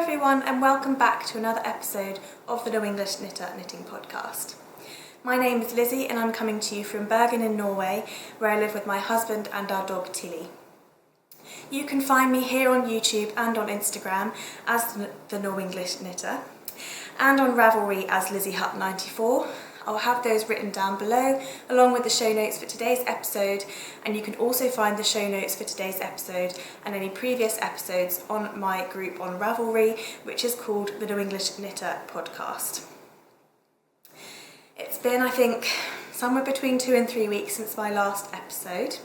everyone and welcome back to another episode of the Norwenglish Knitting Podcast. My name is Lizzy and I'm coming to you from Bergen in Norway, where I live with my husband and our dog Tilly. You can find me here on YouTube and on Instagram as the Norwenglish Knitter and on Ravelry as LizzyHut94. I'll have those written down below along with the show notes for today's episode, and you can also find the show notes for today's episode and any previous episodes on my group on Ravelry, which is called the Norwenglish Knitter Podcast. It's been, I think, somewhere between 2 and 3 weeks since my last episode,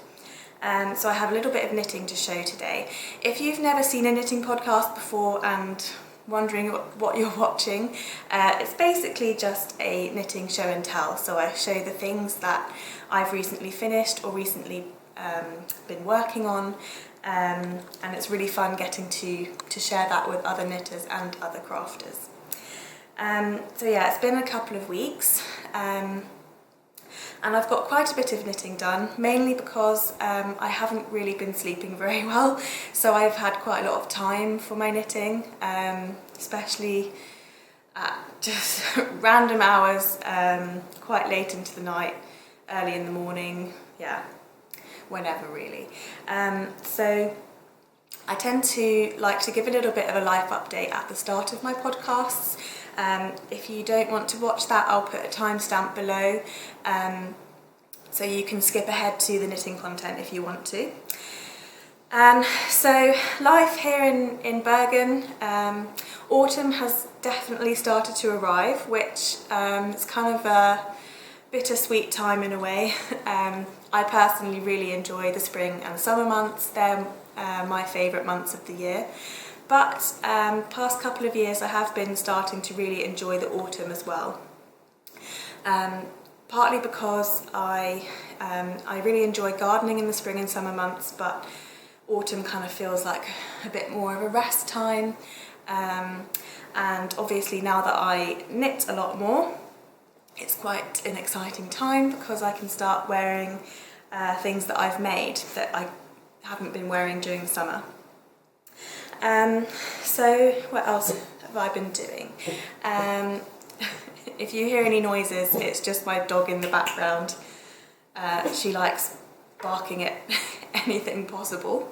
so I have a little bit of knitting to show today. If you've never seen a knitting podcast before and wondering what you're watching, it's basically just a knitting show and tell. So I show the things that I've recently finished or recently been working on, and it's really fun getting to share that with other knitters and other crafters. So yeah, it's been a couple of weeks, and I've got quite a bit of knitting done, mainly because I haven't really been sleeping very well, so I've had quite a lot of time for my knitting, especially at just random hours, quite late into the night, early in the morning, yeah, whenever really. So I tend to like to give a little bit of a life update at the start of my podcasts. If you don't want to watch that, I'll put a timestamp below, so you can skip ahead to the knitting content if you want to. So life here in Bergen, autumn has definitely started to arrive, which is kind of a bittersweet time in a way. I personally really enjoy the spring and summer months. They're my favourite months of the year. But past couple of years I have been starting to really enjoy the autumn as well. Partly because I really enjoy gardening in the spring and summer months, but autumn kind of feels like a bit more of a rest time. And obviously now that I knit a lot more, it's quite an exciting time because I can start wearing things that I've made that I haven't been wearing during the summer. So what else have I been doing? If you hear any noises, it's just my dog in the background. She likes barking at anything possible.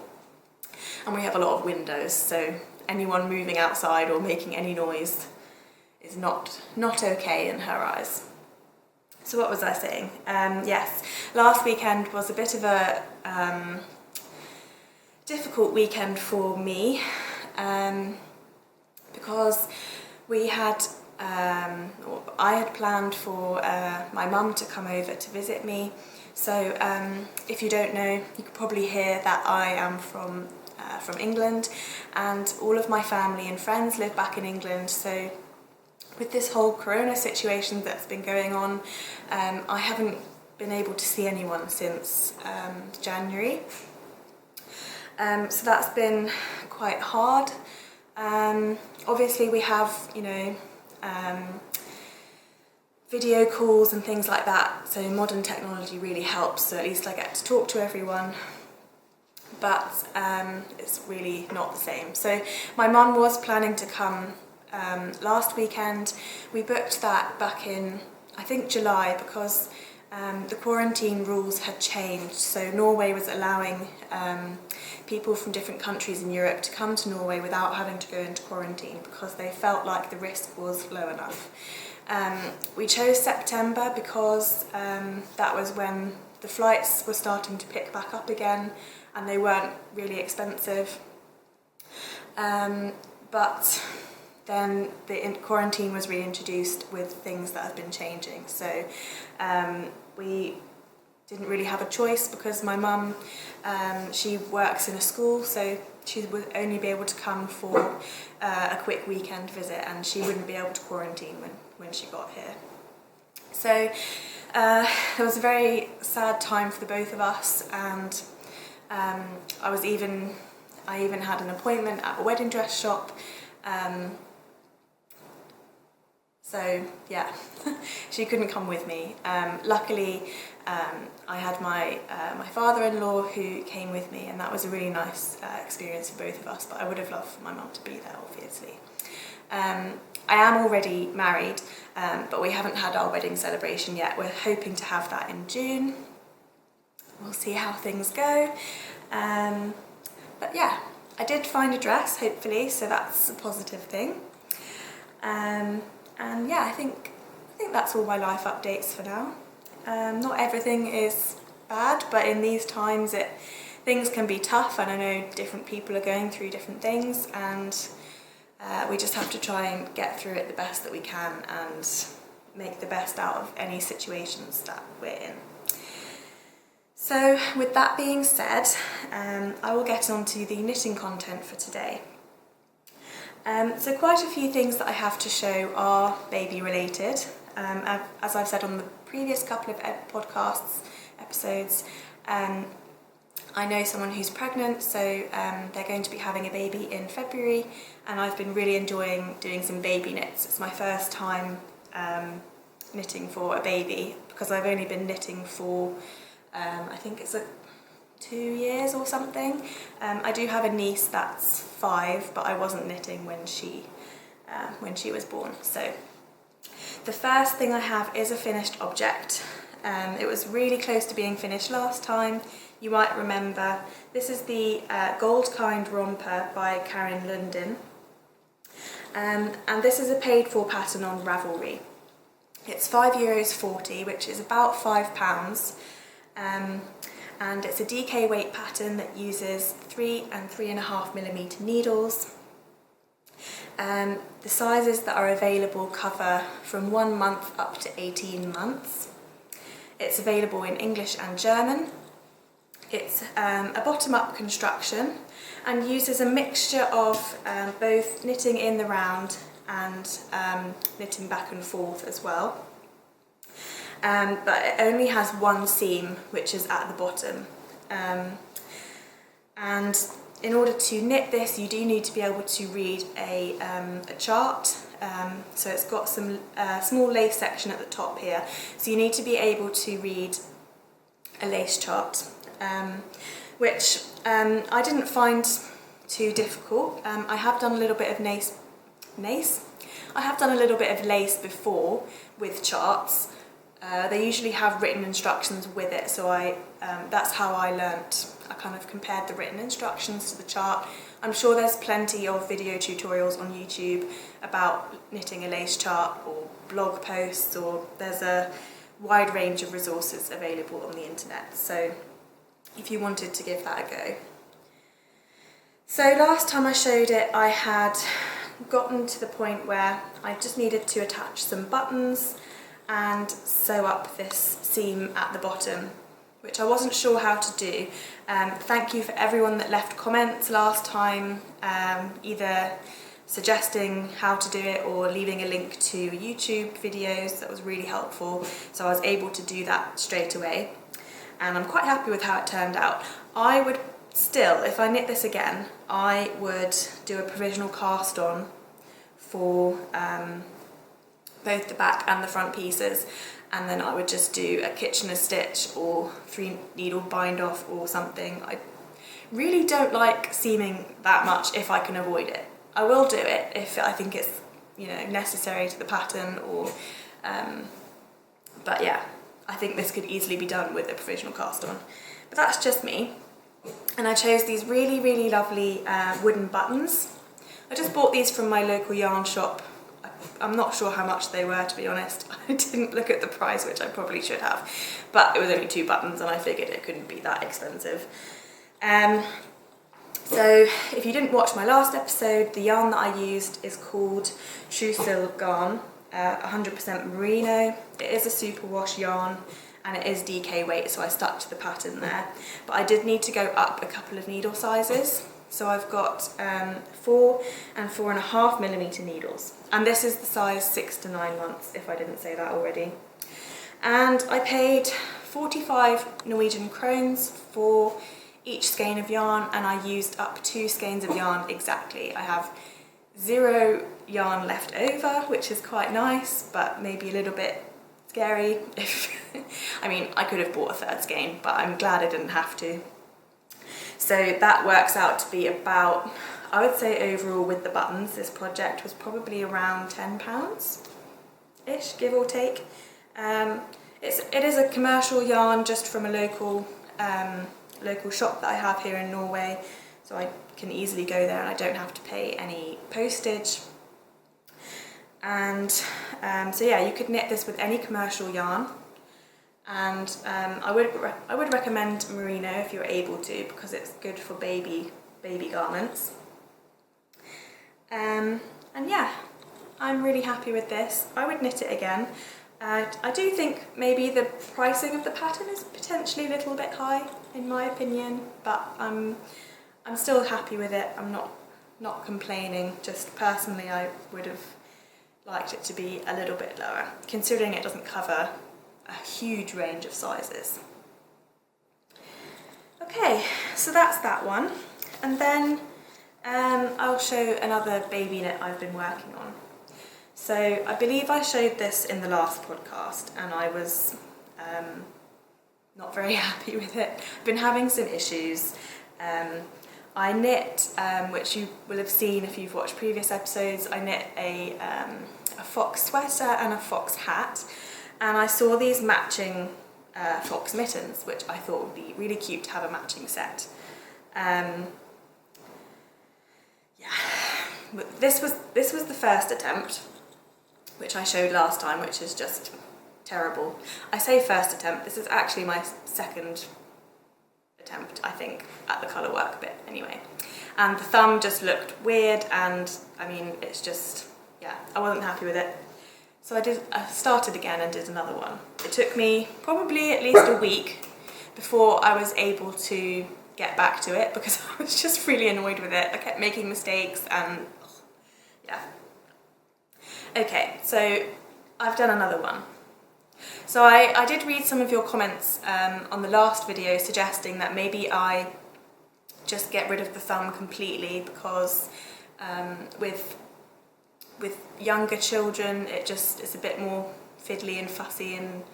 And we have a lot of windows, so anyone moving outside or making any noise is not okay in her eyes. So what was I saying? Yes, last weekend was a bit of a difficult weekend for me, because we had I had planned for my mum to come over to visit me. So if you don't know, you could probably hear that I am from England, and all of my family and friends live back in England. So with this whole corona situation that's been going on, I haven't been able to see anyone since January. So that's been quite hard. Obviously we have, video calls and things like that, so modern technology really helps, so at least I get to talk to everyone, but it's really not the same. So my mum was planning to come last weekend. We booked that back in, I think, July, because the quarantine rules had changed, so Norway was allowing people from different countries in Europe to come to Norway without having to go into quarantine because they felt like the risk was low enough. We chose September because that was when the flights were starting to pick back up again and they weren't really expensive. But then the quarantine was reintroduced with things that have been changing. So we didn't really have a choice because my mum, she works in a school, so she would only be able to come for a quick weekend visit, and she wouldn't be able to quarantine when she got here. So it was a very sad time for the both of us, and I even had an appointment at a wedding dress shop. So yeah, she couldn't come with me. Luckily, I had my father-in-law who came with me, and that was a really nice experience for both of us, but I would have loved for my mum to be there, obviously. I am already married, but we haven't had our wedding celebration yet. We're hoping to have that in June. We'll see how things go. But yeah, I did find a dress, hopefully, so that's a positive thing. And yeah, I think that's all my life updates for now. Not everything is bad, but in these times things can be tough, and I know different people are going through different things, and we just have to try and get through it the best that we can and make the best out of any situations that we're in. So with that being said, I will get on to the knitting content for today. So quite a few things that I have to show are baby related. As I've said on the previous couple of podcasts episodes, I know someone who's pregnant, so they're going to be having a baby in February, and I've been really enjoying doing some baby knits. It's my first time knitting for a baby, because I've only been knitting for I think it's 2 years or something. I do have a niece that's 5, but I wasn't knitting when she was born. So the first thing I have is a finished object. It was really close to being finished last time. You might remember, this is the Goldkind Romper by Karin Lundin. And this is a paid for pattern on Ravelry. It's €5.40, which is about £5. And it's a DK weight pattern that uses 3 and 3.5mm needles. The sizes that are available cover from 1 month up to 18 months. It's available in English and German. It's a bottom-up construction and uses a mixture of both knitting in the round and knitting back and forth as well. But it only has one seam, which is at the bottom. And in order to knit this, you do need to be able to read a chart. So it's got some small lace section at the top here. So you need to be able to read a lace chart, which I didn't find too difficult. I have done a little bit of I have done a little bit of lace before with charts. They usually have written instructions with it, so that's how I learnt. I kind of compared the written instructions to the chart. I'm sure there's plenty of video tutorials on YouTube about knitting a lace chart, or blog posts, or there's a wide range of resources available on the internet, so if you wanted to give that a go. So last time I showed it, I had gotten to the point where I just needed to attach some buttons and sew up this seam at the bottom, which I wasn't sure how to do. Thank you for everyone that left comments last time, either suggesting how to do it or leaving a link to YouTube videos. That was really helpful, so I was able to do that straight away, and I'm quite happy with how it turned out. I would still, if I knit this again, I would do a provisional cast on for both the back and the front pieces, and then I would just do a Kitchener stitch or 3 needle bind off or something. I really don't like seaming that much if I can avoid it. I will do it if I think it's, you know, necessary to the pattern, or but yeah, I think this could easily be done with a provisional cast on. But that's just me. And I chose these really, really lovely wooden buttons. I just bought these from my local yarn shop. I'm not sure how much they were, to be honest. I didn't look at the price, which I probably should have, but it was only 2 buttons and I figured it couldn't be that expensive. So if you didn't watch my last episode, the yarn that I used is called Trysil Babygarn, 100% Merino. It is a superwash yarn and it is DK weight, so I stuck to the pattern there. But I did need to go up a couple of needle sizes. So I've got 4 and 4.5mm needles. And this is the size 6 to 9 months, if I didn't say that already. And I paid 45 Norwegian krones for each skein of yarn, and I used up 2 skeins of yarn exactly. I have zero yarn left over, which is quite nice, but maybe a little bit scary. I mean, I could have bought a third skein, but I'm glad I didn't have to. So that works out to be about, I would say overall with the buttons, this project was probably around £10-ish, give or take. It is a commercial yarn just from a local shop that I have here in Norway, so I can easily go there and I don't have to pay any postage. And so yeah, you could knit this with any commercial yarn, and I would recommend Merino if you're able to, because it's good for baby garments. And yeah, I'm really happy with this. I would knit it again. I do think maybe the pricing of the pattern is potentially a little bit high in my opinion, but I'm still happy with it. I'm not complaining, just personally I would have liked it to be a little bit lower, considering it doesn't cover a huge range of sizes. Okay, so that's that one, and then I'll show another baby knit I've been working on. So I believe I showed this in the last podcast and I was not very happy with it. I've been having some issues. I knit, which you will have seen if you've watched previous episodes, I knit a fox sweater and a fox hat, and I saw these matching fox mittens, which I thought would be really cute to have a matching set. Yeah, this was the first attempt, which I showed last time, which is just terrible. I say first attempt, this is actually my second attempt, I think, at the colour work bit anyway. And the thumb just looked weird, and I mean, it's just, yeah, I wasn't happy with it. So I started again and did another one. It took me probably at least a week before I was able to get back to it, because I was just really annoyed with it. I kept making mistakes and yeah. Okay, so I've done another one. So I did read some of your comments on the last video suggesting that maybe I just get rid of the thumb completely, because with younger children it just is a bit more fiddly and fussy and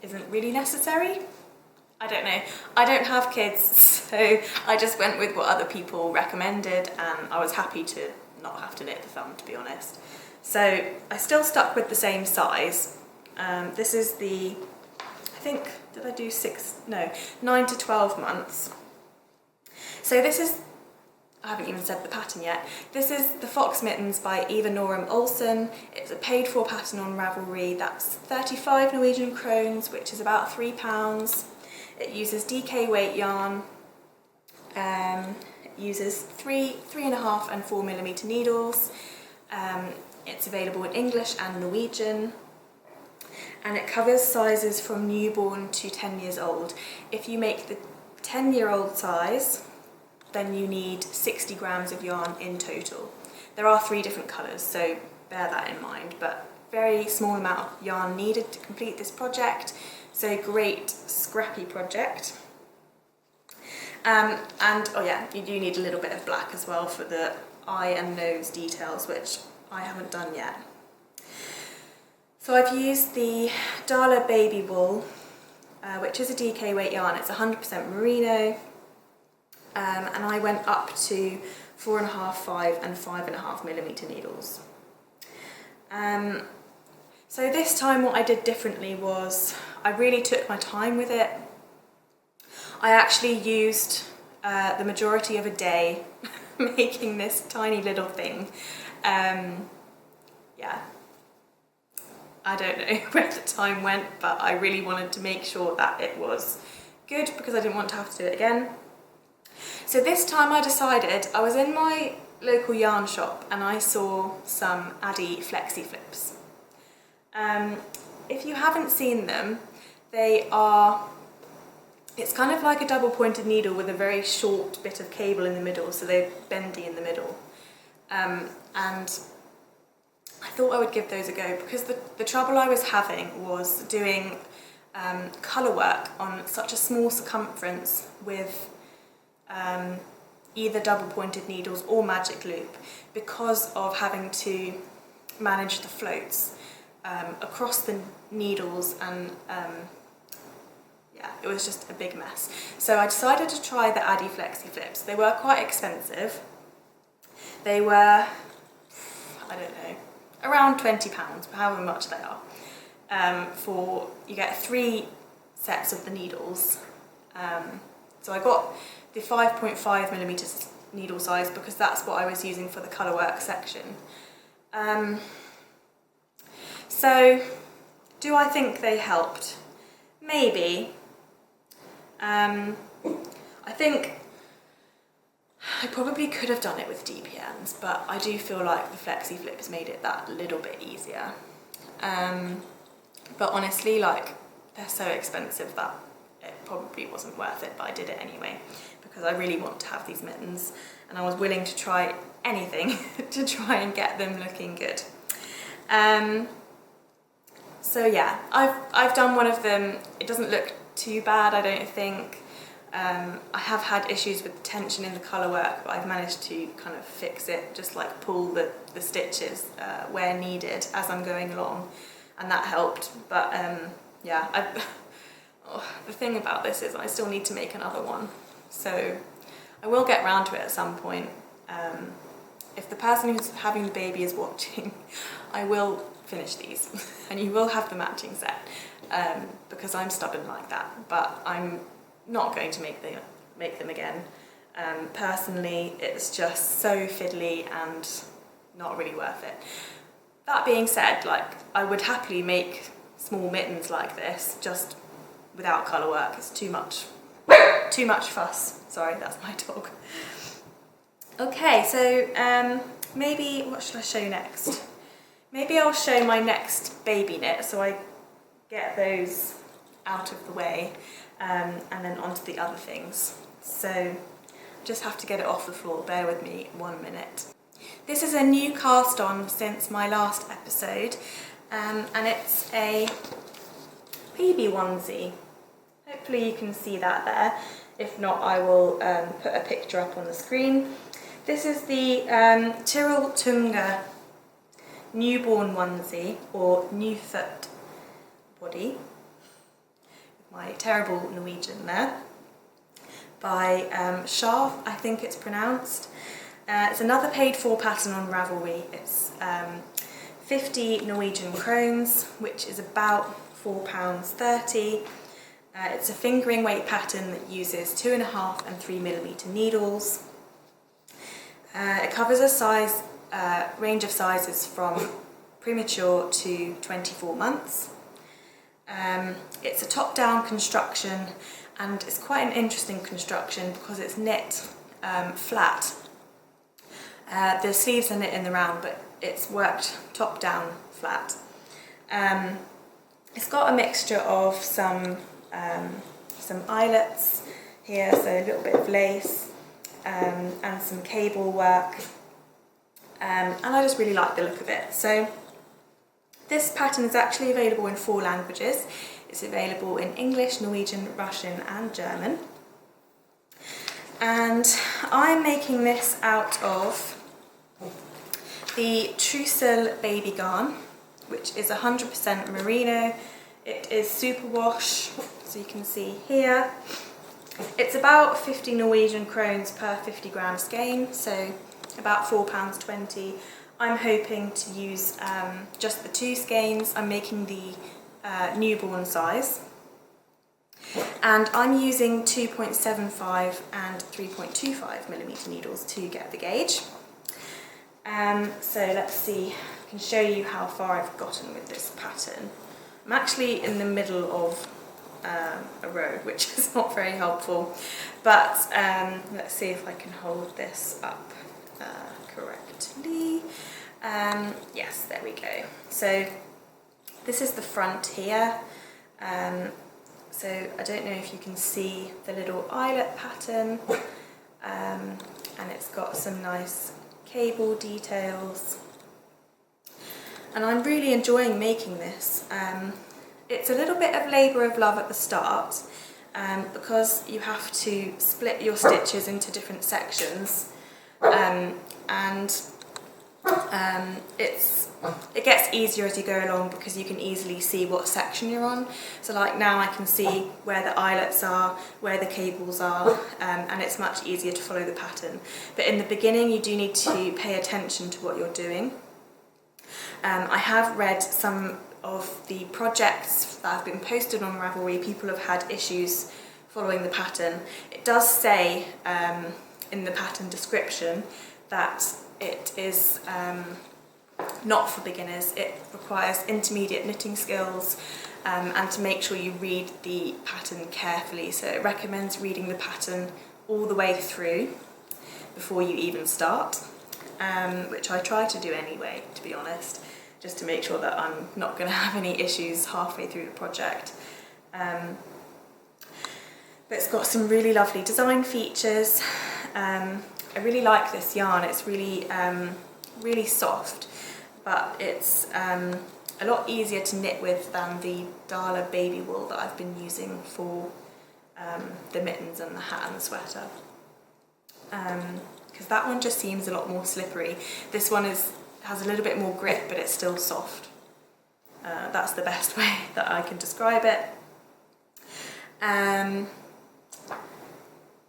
isn't really necessary. I don't know. I don't have kids, so I just went with what other people recommended, and I was happy to not have to knit the thumb, to be honest. So I still stuck with the same size. This is the, I think, did I do 9 to 12 months. So this is, I haven't even said the pattern yet. This is the Fox Mittens by Eva Norum Olsen. It's a paid for pattern on Ravelry. That's 35 Norwegian krones, which is about £3. It uses DK weight yarn. It uses 3.5 and 4mm needles. It's available in English and Norwegian. And it covers sizes from newborn to 10 years old. If you make the 10-year-old size, then you need 60 grams of yarn in total. There are 3 different colours, so bear that in mind, but very small amount of yarn needed to complete this project, so great scrappy project. And oh yeah, you do need a little bit of black as well for the eye and nose details, which I haven't done yet. So I've used the Dale Baby Ull, which is a DK weight yarn. It's 100% merino, and I went up to 4.5, 5 and 5.5mm needles. So this time what I did differently was I really took my time with it. I actually used the majority of a day making this tiny little thing. Yeah, I don't know where the time went, but I really wanted to make sure that it was good because I didn't want to have to do it again. So this time I decided, I was in my local yarn shop and I saw some Addy Flexi Flips. If you haven't seen them, it's kind of like a double pointed needle with a very short bit of cable in the middle, so they're bendy in the middle. And I thought I would give those a go because the trouble I was having was doing colour work on such a small circumference with either double pointed needles or magic loop because of having to manage the floats across the needles, and yeah, it was just a big mess. So I decided to try the Addi Flexi Flips. They were quite expensive. They were, I don't know, around £20, however much they are. You get 3 sets of the needles. So I got the 5.5mm needle size because that's what I was using for the colourwork section. So, do I think they helped? Maybe. I think I probably could have done it with DPNs, but I do feel like the Flexi Flips made it that little bit easier. But honestly, like, they're so expensive that it probably wasn't worth it, but I did it anyway because I really want to have these mittens and I was willing to try anything to try and get them looking good. So yeah, I've done one of them. It doesn't look too bad, I don't think. I have had issues with tension in the colour work, but I've managed to kind of fix it, just like pull the stitches where needed as I'm going along, and that helped. But yeah, the thing about this is I still need to make another one, so I will get round to it at some point. If the person who's having the baby is watching, I will finish these and you will have the matching set, because I'm stubborn like that, but I'm not going to make them again. Personally, it's just so fiddly and not really worth it. That being said, like, I would happily make small mittens like this, just without colour work. It's too much fuss. Sorry, that's my dog. Okay, so maybe, what should I show you next? Maybe I'll show my next baby knit, so I get those out of the way, and then onto the other things. So just have to get it off the floor, bear with me 1 minute. This is a new cast on since my last episode, and it's a Phoebe Onesie. Hopefully you can see that there. If not, I will put a picture up on the screen. This is the Turiltunge newborn onesie, or Nyfødt body, my terrible Norwegian there, by Shja, I think it's pronounced. It's another paid for pattern on Ravelry. It's 50 Norwegian krones, which is about £4.30. It's a fingering weight pattern that uses 2.5 and 3mm needles. It covers a range of sizes from premature to 24 months. It's a top-down construction, and it's quite an interesting construction because it's knit flat. The sleeves are knit in the round, but it's worked top-down flat. It's got a mixture of some eyelets here, so a little bit of lace, and some cable work. And I just really like the look of it. So this pattern is actually available in 4 languages. It's available in English, Norwegian, Russian and German. And I'm making this out of the Trysil Babygarn, which is 100% Merino. It is superwash, so you can see here. It's about 50 Norwegian krones per 50 gram skein, so about £4.20. I'm hoping to use just the 2 skeins. I'm making the newborn size, and I'm using 2.75 and 3.25mm needles to get the gauge. So let's see, I can show you how far I've gotten with this pattern. I'm actually in the middle of a row, which is not very helpful, but let's see if I can hold this up correctly. Yes, there we go. So this is the front here. So I don't know if you can see the little eyelet pattern, and it's got some nice cable details, and I'm really enjoying making this. It's a little bit of labour of love at the start, because you have to split your stitches into different sections, and it gets easier as you go along because you can easily see what section you're on. So like now I can see where the eyelets are, where the cables are, and it's much easier to follow the pattern. But in the beginning you do need to pay attention to what you're doing. I have read some of the projects that have been posted on Ravelry. People have had issues following the pattern. It does say in the pattern description that it is not for beginners. It requires intermediate knitting skills, and to make sure you read the pattern carefully. So it recommends reading the pattern all the way through before you even start, which I try to do anyway, to be honest, just to make sure that I'm not going to have any issues halfway through the project. But it's got some really lovely design features. I really like this yarn. It's really, really soft, but it's a lot easier to knit with than the Dale Baby Wool that I've been using for the mittens and the hat and the sweater. Because that one just seems a lot more slippery. This one has a little bit more grip, but it's still soft. That's the best way that I can describe it.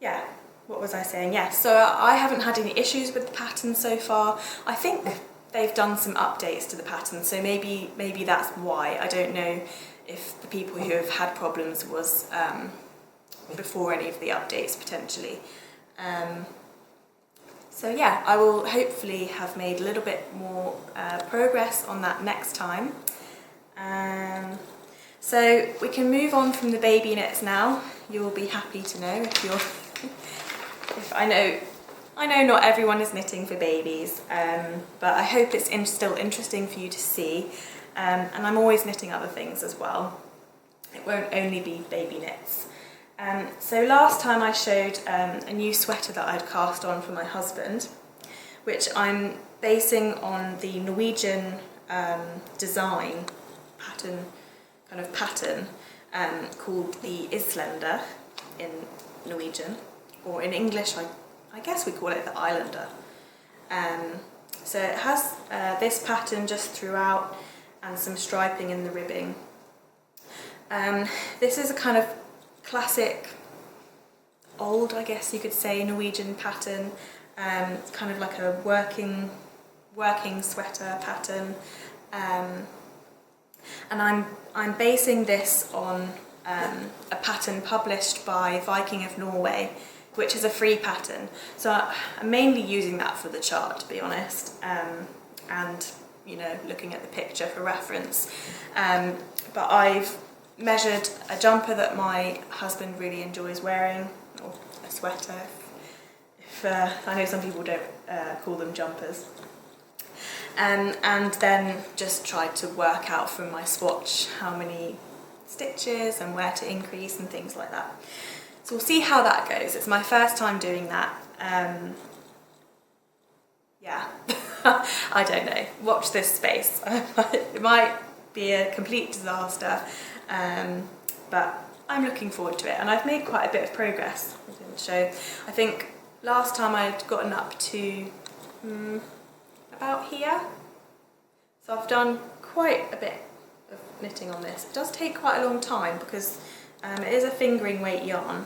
Yeah, what was I saying? Yeah, so I haven't had any issues with the pattern so far. I think they've done some updates to the pattern, so maybe that's why. I don't know if the people who have had problems was before any of the updates, potentially. So yeah, I will hopefully have made a little bit more progress on that next time. So we can move on from the baby knits now. You'll be happy to know if you're... I know not everyone is knitting for babies, but I hope it's still interesting for you to see. And I'm always knitting other things as well. It won't only be baby knits. So last time I showed a new sweater that I'd cast on for my husband, which I'm basing on the Norwegian design pattern, called the Islender in Norwegian, or in English I guess we call it the Islander. So it has this pattern just throughout and some striping in the ribbing. This is a kind of classic, old, I guess you could say, Norwegian pattern. It's kind of like a working sweater pattern, and I'm basing this on a pattern published by Viking of Norway, which is a free pattern. So I'm mainly using that for the chart, to be honest, and looking at the picture for reference. But I've measured a jumper that my husband really enjoys wearing, or a sweater, if I know some people don't call them jumpers, and then just tried to work out from my swatch how many stitches and where to increase and things like that. So we'll see how that goes. It's my first time doing that. Yeah, I don't know. Watch this space. It might be a complete disaster. But I'm looking forward to it, and I've made quite a bit of progress. I didn't show. I think last time I'd gotten up to about here, so I've done quite a bit of knitting on this. It does take quite a long time because it is a fingering weight yarn,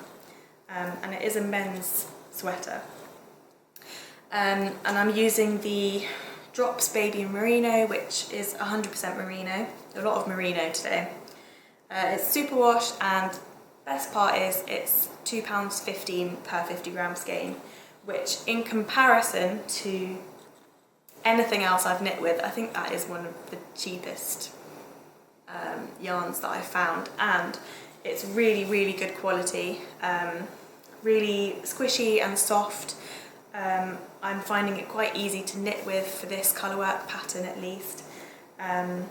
and it is a men's sweater, and I'm using the Drops Baby Merino, which is 100% merino. A lot of merino today. It's superwash, and best part is it's £2.15 per 50 gram skein, which in comparison to anything else I've knit with, I think that is one of the cheapest yarns that I've found, and it's really, really good quality, really squishy and soft. I'm finding it quite easy to knit with for this colourwork pattern at least, and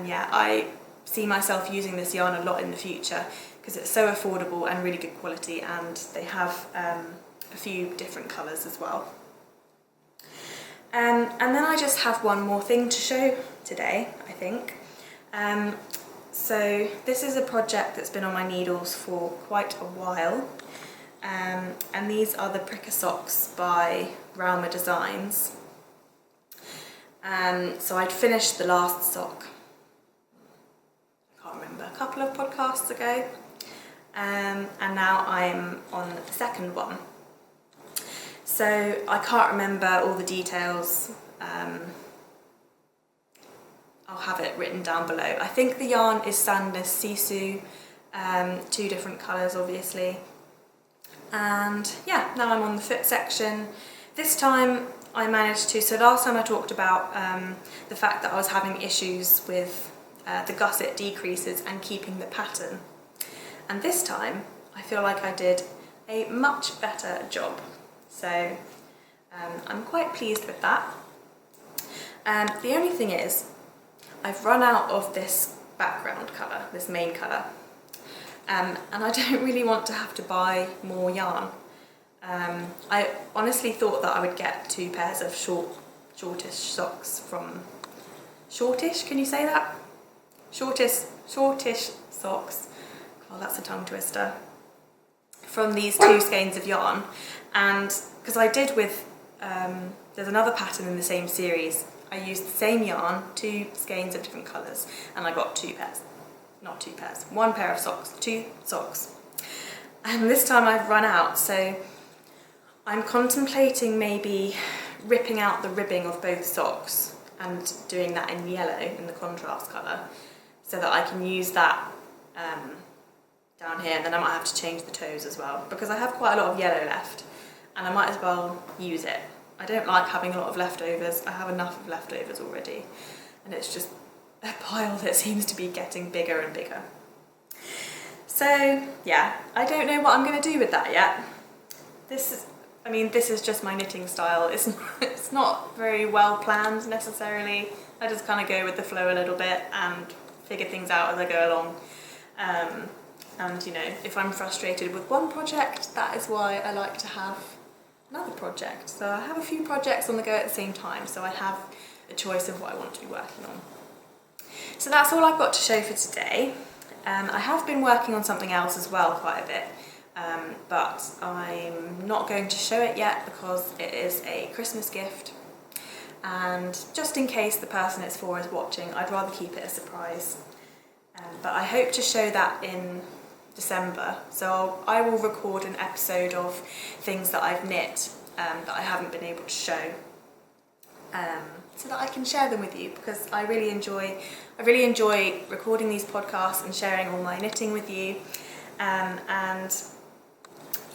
yeah, I see myself using this yarn a lot in the future because it's so affordable and really good quality, and they have a few different colours as well. And then I just have one more thing to show today, I think. So this is a project that's been on my needles for quite a while, and these are the Prikkesokker by Rauma Designs. So I'd finished the last sock, I can't remember, a couple of podcasts ago, and now I'm on the second one. So I can't remember all the details. I'll have it written down below. I think the yarn is Sandnes Sisu, 2 different colours obviously. And yeah, now I'm on the foot section. This time I managed to, so last time I talked about the fact that I was having issues with the gusset decreases and keeping the pattern. And this time I feel like I did a much better job. So I'm quite pleased with that. The only thing is, I've run out of this background colour, this main colour, and I don't really want to have to buy more yarn. I honestly thought that I would get 2 pairs of shortish socks from... Shortish, can you say that? Shortish socks. Oh, that's a tongue twister. From these 2 skeins of yarn, and because I did with, there's another pattern in the same series. I used the same yarn, 2 skeins of different colours, and I got 2 pairs. Not 2 pairs, 1 pair of socks, 2 socks. And this time I've run out, so I'm contemplating maybe ripping out the ribbing of both socks and doing that in yellow, in the contrast colour, so that I can use that down here, and then I might have to change the toes as well, because I have quite a lot of yellow left, and I might as well use it. I don't like having a lot of leftovers. I have enough of leftovers already, and it's just a pile that seems to be getting bigger and bigger. So yeah, I don't know what I'm going to do with that yet. This is just my knitting style. It's not very well planned necessarily. I just kind of go with the flow a little bit and figure things out as I go along. And you know, if I'm frustrated with one project, that is why I like to have another project. So I have a few projects on the go at the same time, so I have a choice of what I want to be working on. So that's all I've got to show for today. I have been working on something else as well quite a bit, but I'm not going to show it yet because it is a Christmas gift, and just in case the person it's for is watching, I'd rather keep it a surprise. But I hope to show that in December, so I will record an episode of things that I've knit that I haven't been able to show, so that I can share them with you, because I really enjoy recording these podcasts and sharing all my knitting with you, and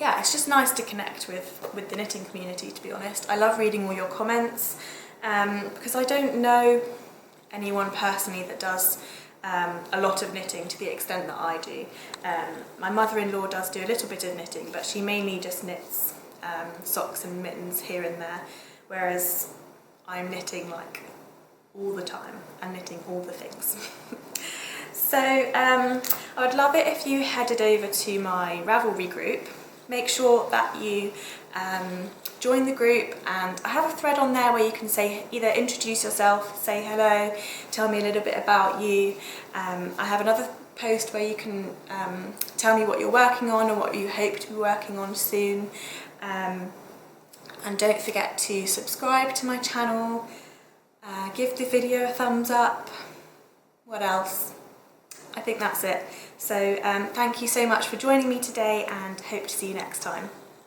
yeah, it's just nice to connect with the knitting community, to be honest. I love reading all your comments, because I don't know anyone personally that does a lot of knitting to the extent that I do. My mother-in-law does do a little bit of knitting, but she mainly just knits socks and mittens here and there, whereas I'm knitting like all the time and knitting all the things. So I would love it if you headed over to my Ravelry group. Make sure that you join the group, and I have a thread on there where you can either introduce yourself, say hello, tell me a little bit about you. I have another post where you can tell me what you're working on or what you hope to be working on soon. And don't forget to subscribe to my channel, give the video a thumbs up. What else? I think that's it. So thank you so much for joining me today, and hope to see you next time.